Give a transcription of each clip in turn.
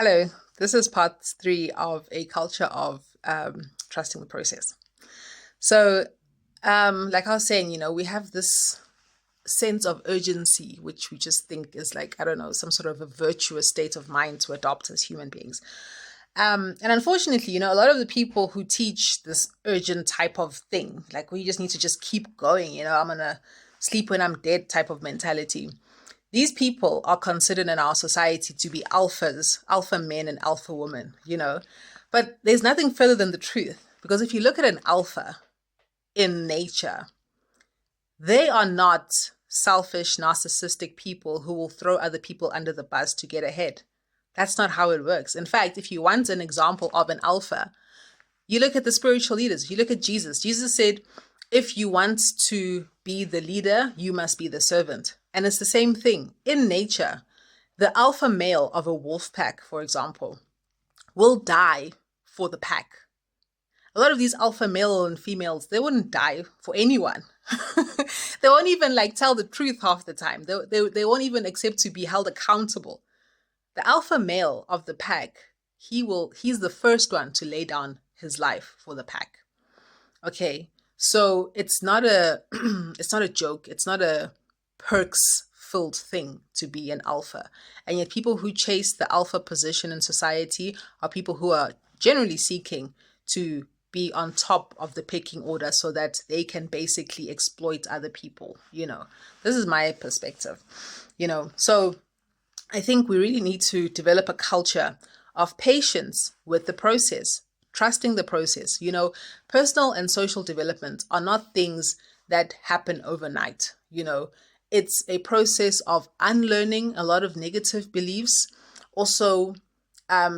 Hello, this is part three of a culture of trusting the process. So, like I was saying, we have this sense of urgency, which we just think is like, I don't know, some sort of a virtuous state of mind to adopt as human beings. And unfortunately, a lot of the people who teach this urgent type of thing, like we just need to just keep going, I'm gonna sleep when I'm dead type of mentality. These people are considered in our society to be alphas, alpha men and alpha women. But there's nothing further than the truth. Because if you look at an alpha in nature, they are not selfish, narcissistic people who will throw other people under the bus to get ahead. That's not how it works. In fact, if you want an example of an alpha, you look at the spiritual leaders. You look at Jesus. Jesus said, if you want to be the leader, you must be the servant. And it's the same thing. In nature, the alpha male of a wolf pack, for example, will die for the pack. A lot of these alpha male and females, they wouldn't die for anyone. They won't even tell the truth half the time. They won't even accept to be held accountable. The alpha male of the pack, he's the first one to lay down his life for the pack. Okay. So it's not a it's not a joke. It's not a perks filled thing to be an alpha. And yet people who chase the alpha position in society are people who are generally seeking to be on top of the pecking order so that they can basically exploit other people. This is my perspective. So I think we really need to develop a culture of patience with the process, trusting the process. Personal and social development are not things that happen overnight. It's a process of unlearning a lot of negative beliefs, also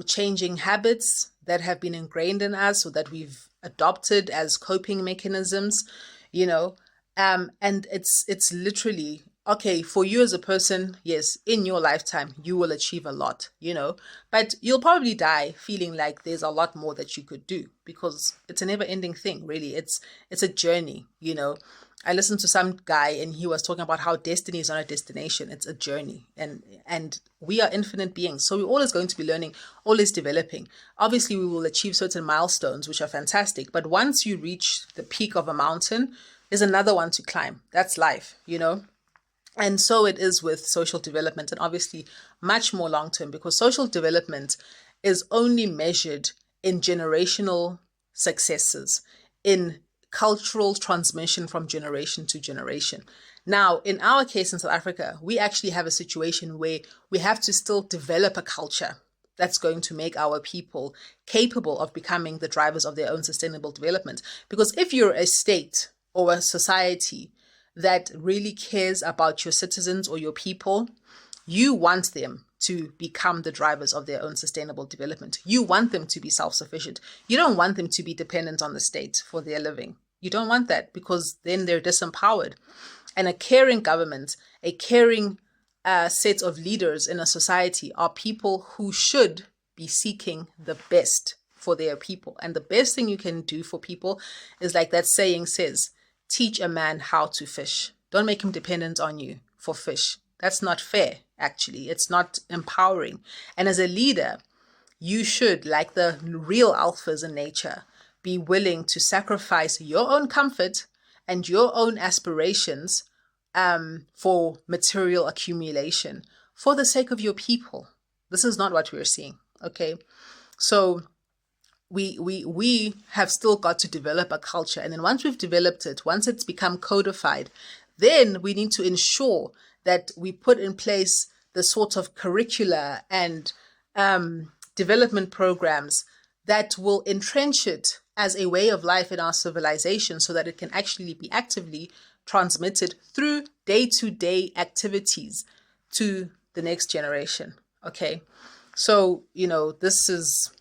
changing habits that have been ingrained in us or that we've adopted as coping mechanisms, and it's literally okay, for you as a person, yes, in your lifetime, you will achieve a lot, but you'll probably die feeling like there's a lot more that you could do because it's a never ending thing, really. It's a journey. I listened to some guy and he was talking about how destiny is not a destination, it's a journey. And we are infinite beings. So we're always going to be learning, always developing. Obviously, we will achieve certain milestones, which are fantastic. But once you reach the peak of a mountain, there's another one to climb. That's life. And so it is with social development, and obviously much more long term, because social development is only measured in generational successes, in cultural transmission from generation to generation. Now, in our case in South Africa, we actually have a situation where we have to still develop a culture that's going to make our people capable of becoming the drivers of their own sustainable development. Because if you're a state or a society that really cares about your citizens or your people, you want them to become the drivers of their own sustainable development. You want them to be self-sufficient. You don't want them to be dependent on the state for their living. You don't want that because then they're disempowered. And a caring government, a caring set of leaders in a society are people who should be seeking the best for their people. And the best thing you can do for people is like that saying says, teach a man how to fish. Don't make him dependent on you for fish. That's not fair, actually. It's not empowering. And as a leader, you should, like the real alphas in nature, be willing to sacrifice your own comfort and your own aspirations for material accumulation for the sake of your people. This is not what we're seeing, okay? So we have still got to develop a culture. And then once we've developed it, once it's become codified, then we need to ensure that we put in place the sort of curricula and development programs that will entrench it as a way of life in our civilization so that it can actually be actively transmitted through day-to-day activities to the next generation. Okay. So, this is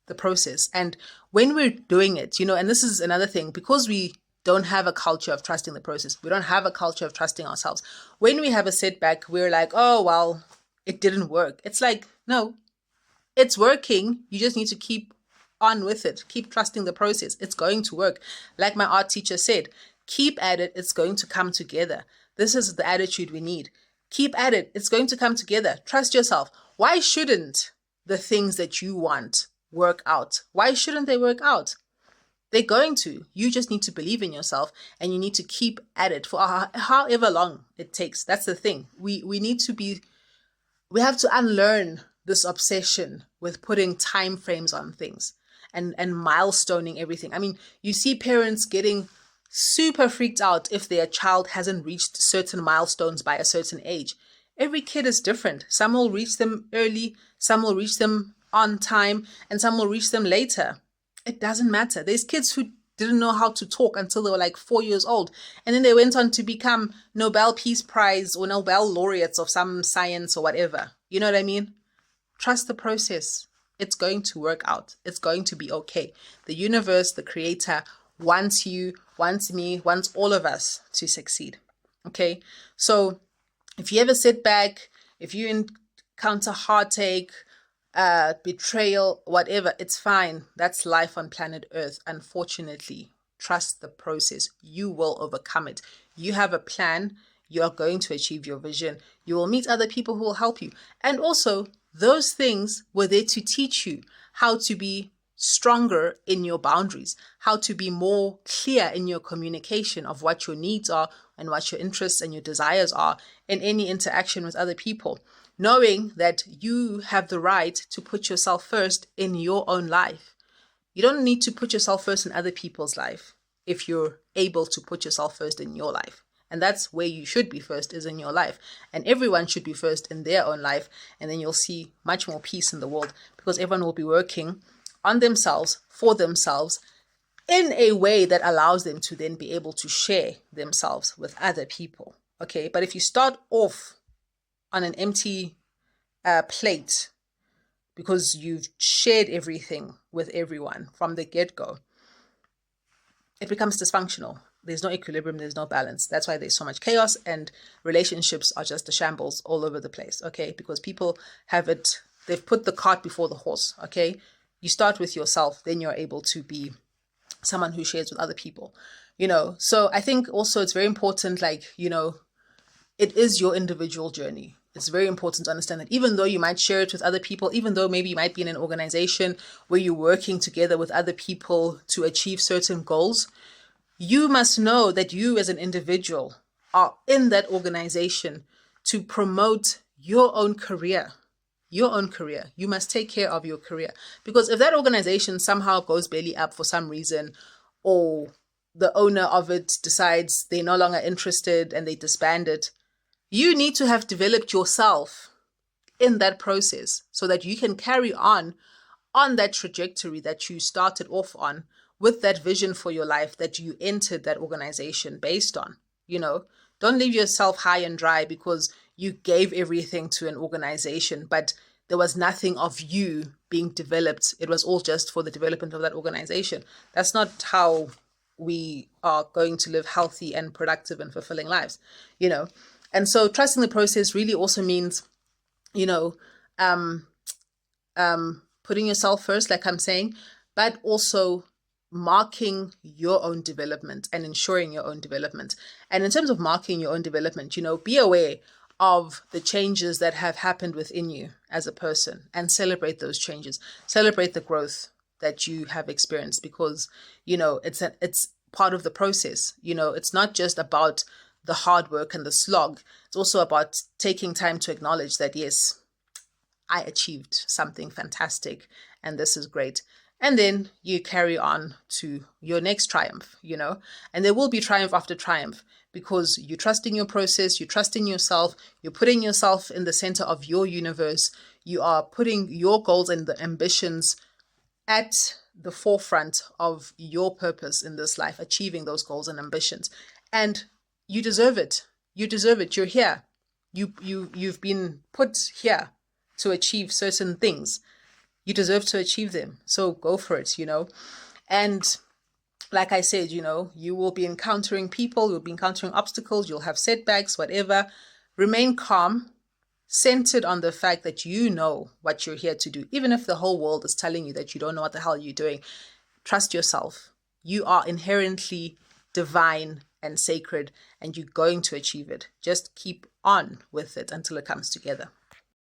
the process. And when we're doing it, and this is another thing, because we don't have a culture of trusting the process, we don't have a culture of trusting ourselves. When we have a setback, we're like, oh, well, it didn't work. It's like, no, it's working. You just need to keep on with it. Keep trusting the process. It's going to work. Like my art teacher said, keep at it. It's going to come together. This is the attitude we need. Keep at it. It's going to come together. Trust yourself. why shouldn't the things that you want work out? Why shouldn't they work out? They're going to. You just need to believe in yourself, and you need to keep at it for however long it takes. That's the thing. We have to unlearn this obsession with putting time frames on things and milestoning everything. I mean, you see parents getting super freaked out if their child hasn't reached certain milestones by a certain age. Every kid is different. Some will reach them early, some will reach them on time, and some will reach them later. It doesn't matter. There's kids who didn't know how to talk until they were like 4 years old. And then they went on to become Nobel Peace Prize or Nobel laureates of some science or whatever. You know what I mean? Trust the process. It's going to work out. It's going to be okay. The universe, the creator, wants you, wants me, wants all of us to succeed. Okay? So if you have a setback, if you encounter heartache, betrayal, whatever, it's fine. That's life on planet Earth. Unfortunately, trust the process. You will overcome it. You have a plan. You are going to achieve your vision. You will meet other people who will help you. And also, those things were there to teach you how to be stronger in your boundaries, how to be more clear in your communication of what your needs are and what your interests and your desires are in any interaction with other people. Knowing that you have the right to put yourself first in your own life. You don't need to put yourself first in other people's life if you're able to put yourself first in your life. And that's where you should be first, is in your life. And everyone should be first in their own life. And then you'll see much more peace in the world, because everyone will be working on themselves, for themselves, in a way that allows them to then be able to share themselves with other people. Okay, but if you start off on an empty plate because you've shared everything with everyone from the get-go, it becomes dysfunctional. There's no equilibrium, there's no balance. That's why there's so much chaos, and relationships are just a shambles all over the place, okay? Because people they've put the cart before the horse, okay? You start with yourself, then you're able to be someone who shares with other people, you know? So I think also it's very important, like, you know, it is your individual journey. It's very important to understand that even though you might share it with other people, even though maybe you might be in an organization where you're working together with other people to achieve certain goals, you must know that you as an individual are in that organization to promote your own career. Your own career. You must take care of your career. Because if that organization somehow goes belly up for some reason, or the owner of it decides they're no longer interested and they disband it, you need to have developed yourself in that process so that you can carry on that trajectory that you started off on, with that vision for your life that you entered that organization based on. You know, don't leave yourself high and dry because you gave everything to an organization, but there was nothing of you being developed. It was all just for the development of that organization. That's not how we are going to live healthy and productive and fulfilling lives, you know. And so trusting the process really also means, you know, putting yourself first, like I'm saying, but also marking your own development and ensuring your own development. And in terms of marking your own development, you know, be aware of the changes that have happened within you as a person and celebrate those changes. Celebrate the growth that you have experienced, because, you know, it's part of the process. You know, it's not just about the hard work and the slog. It's also about taking time to acknowledge that, yes, I achieved something fantastic and this is great. And then you carry on to your next triumph, you know, and there will be triumph after triumph, because you trust in your process, you trust in yourself, you're putting yourself in the center of your universe, you are putting your goals and the ambitions at the forefront of your purpose in this life, achieving those goals and ambitions. And you deserve it. You deserve it. You're here. You've been put here to achieve certain things. You deserve to achieve them. So go for it, you know. And like I said, you know, you will be encountering people, you'll be encountering obstacles, you'll have setbacks, whatever. Remain calm, centered on the fact that you know what you're here to do. Even if the whole world is telling you that you don't know what the hell you're doing, trust yourself. You are inherently divine and sacred, and you're going to achieve it. Just keep on with it until it comes together.